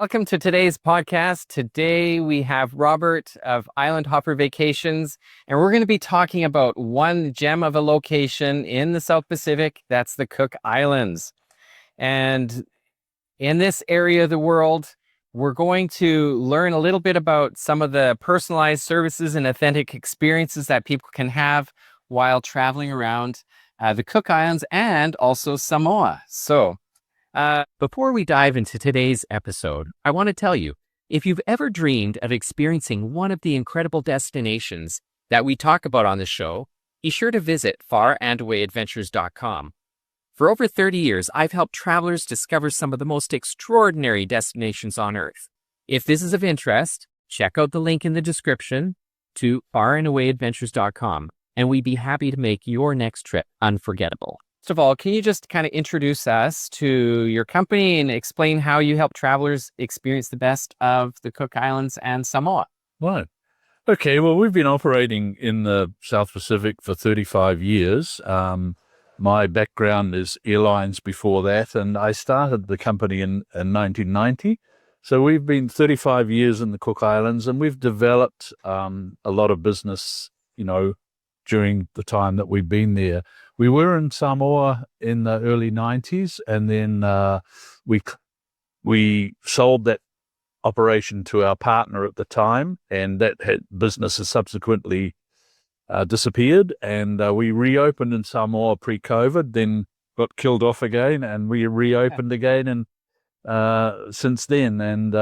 Welcome to today's podcast. Today we have Robert of Island Hopper Vacations, and we're going to be talking about one gem of a location in the South Pacific. That's the Cook Islands. And in this area of the world, we're going to learn a little bit about some of the personalized services and authentic experiences that people can have while traveling around the Cook Islands and also Samoa. Before we dive into today's episode, I want to tell you, if you've ever dreamed of experiencing one of the incredible destinations that we talk about on the show, be sure to visit farandawayadventures.com. For over 30 years, I've helped travelers discover some of the most extraordinary destinations on Earth. If this is of interest, check out the link in the description to farandawayadventures.com, and we'd be happy to make your next trip unforgettable. First of all, can you just kind of introduce us to your company and explain how you help travelers experience the best of the Cook Islands and Samoa? Right. Okay, well, we've been operating in the South Pacific for 35 years. My background is airlines before that, and I started the company in 1990. So we've been 35 years in the Cook Islands, and we've developed a lot of business, during the time that we've been there. We were in Samoa in the early 90s, and then we sold that operation to our partner at the time, and that business has subsequently disappeared, and we reopened in Samoa pre-COVID, then got killed off again, and we reopened again, and since then, and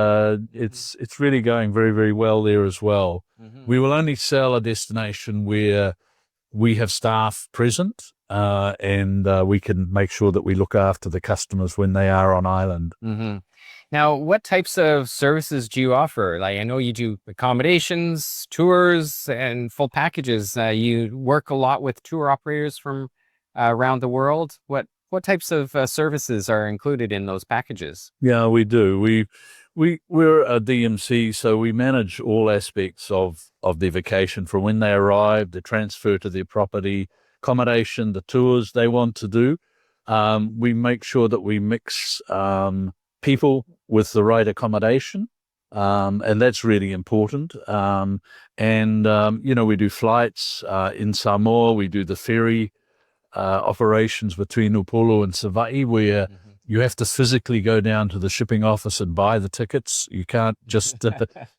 it's really going very, very well there as well. Mm-hmm. We will only sell a destination where we have staff present, and we can make sure that we look after the customers when they are on island. Mm-hmm. Now, what types of services do you offer? Like, I know you do accommodations, tours, and full packages. You work a lot with tour operators from around the world. What types of services are included in those packages? Yeah, we do. We're a DMC, so we manage all aspects of their vacation, from when they arrive, the transfer to their property, accommodation, the tours they want to do. We make sure that we mix people with the right accommodation, and that's really important. We do flights in Samoa. We do the ferry operations between Upolu and Savaii, where you have to physically go down to the shipping office and buy the tickets. You can't just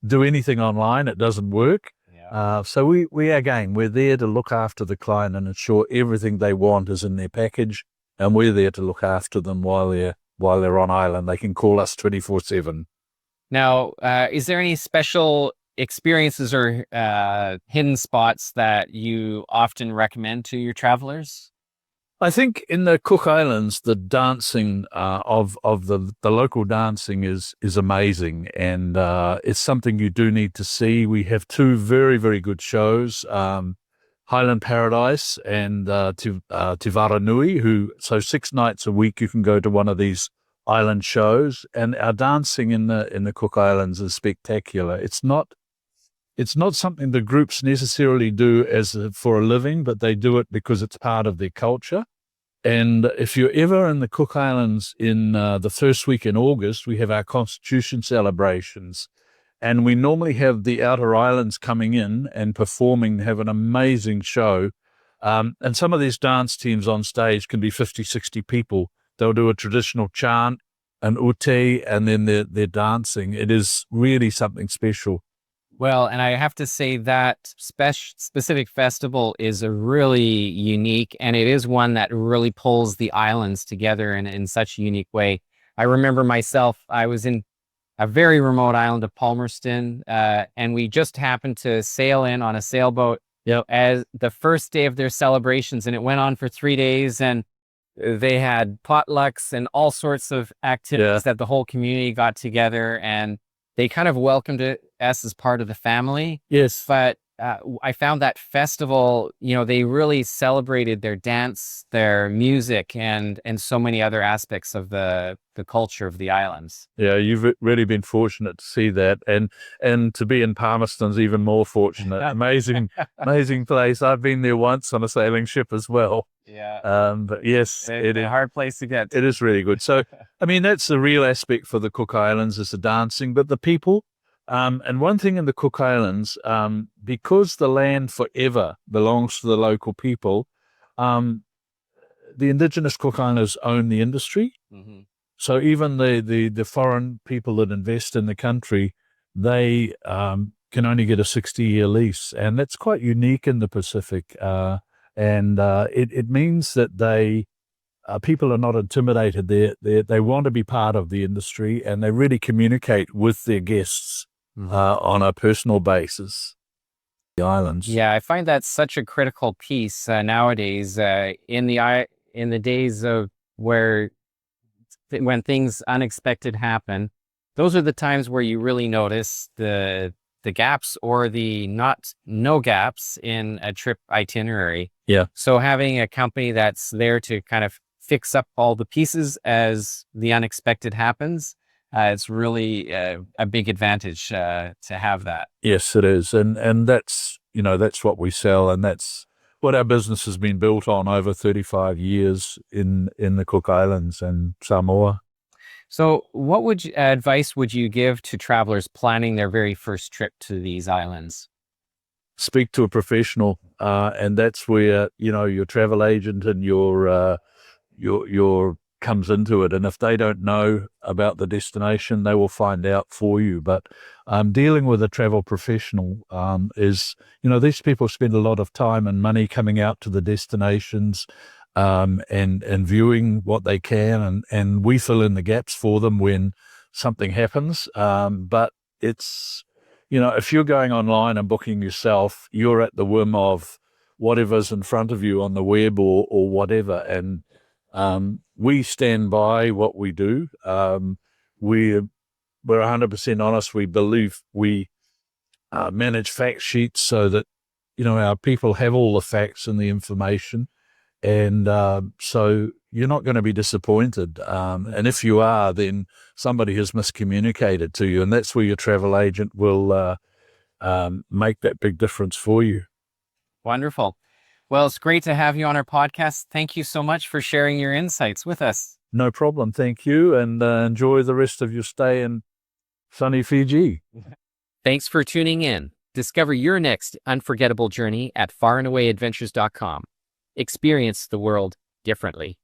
do anything online. It doesn't work. Yeah. So we're there to look after the client and ensure everything they want is in their package, and we're there to look after them while they're on island. They can call us 24/7. Now, is there any special experiences or hidden spots that you often recommend to your travelers? I think in the Cook Islands, the dancing of the local dancing is amazing, and it's something you do need to see. We have two very, very good shows, Highland Paradise and Te Waranui, so 6 nights a week you can go to one of these island shows, and our dancing in the Cook Islands is spectacular. It's not something the groups necessarily do for a living, but they do it because it's part of their culture. And if you're ever in the Cook Islands in the first week in August, we have our Constitution celebrations, and we normally have the outer islands coming in and performing, have an amazing show. And some of these dance teams on stage can be 50, 60 people. They'll do a traditional chant, an ute, and then they're dancing. It is really something special. Well, and I have to say that specific festival is a really unique, and it is one that really pulls the islands together in such a unique way. I remember myself, I was in a very remote island of Palmerston, and we just happened to sail in on a sailboat as the first day of their celebrations, and it went on for 3 days, and they had potlucks and all sorts of activities that the whole community got together, and they kind of welcomed us as part of the family. Yes. But I found that festival, they really celebrated their dance, their music, and so many other aspects of the culture of the islands. Yeah, you've really been fortunate to see that, and to be in Palmerston's even more fortunate. Amazing, amazing place. I've been there once on a sailing ship as well. Yeah, But yes, it's a hard place to get. it is really good. So, I mean, that's the real aspect for the Cook Islands is the dancing, but the people. And one thing in the Cook Islands, because the land forever belongs to the local people, um, the indigenous Cook Islanders own the industry. Mhm. So even the foreign people that invest in the country, they can only get a 60-year lease, and that's quite unique in the Pacific. And it means that people are not intimidated. They want to be part of the industry, and they really communicate with their guests on a personal basis. The islands. Yeah, I find that such a critical piece nowadays. In the days of when things unexpected happen, those are the times where you really notice the gaps or the no gaps in a trip itinerary. Yeah. So having a company that's there to kind of fix up all the pieces as the unexpected happens, it's really a big advantage to have that. Yes, it is, and that's that's what we sell, and that's what our business has been built on over 35 years in the Cook Islands and Samoa. So, what advice would you give to travelers planning their very first trip to these islands? Speak to a professional, and that's where your travel agent and your comes into it. And if they don't know about the destination, they will find out for you. But dealing with a travel professional is, these people spend a lot of time and money coming out to the destinations and viewing what they can, and we fill in the gaps for them when something happens. But it's, if you're going online and booking yourself, you're at the whim of whatever's in front of you on the web or whatever. And we stand by what we do. We're 100% honest. We believe we manage fact sheets so that, our people have all the facts and the information. And so you're not going to be disappointed. And if you are, then somebody has miscommunicated to you. And that's where your travel agent will make that big difference for you. Wonderful. Well, it's great to have you on our podcast. Thank you so much for sharing your insights with us. No problem. Thank you. And enjoy the rest of your stay in sunny Fiji. Thanks for tuning in. Discover your next unforgettable journey at farandawadventures.com. Experience the world differently.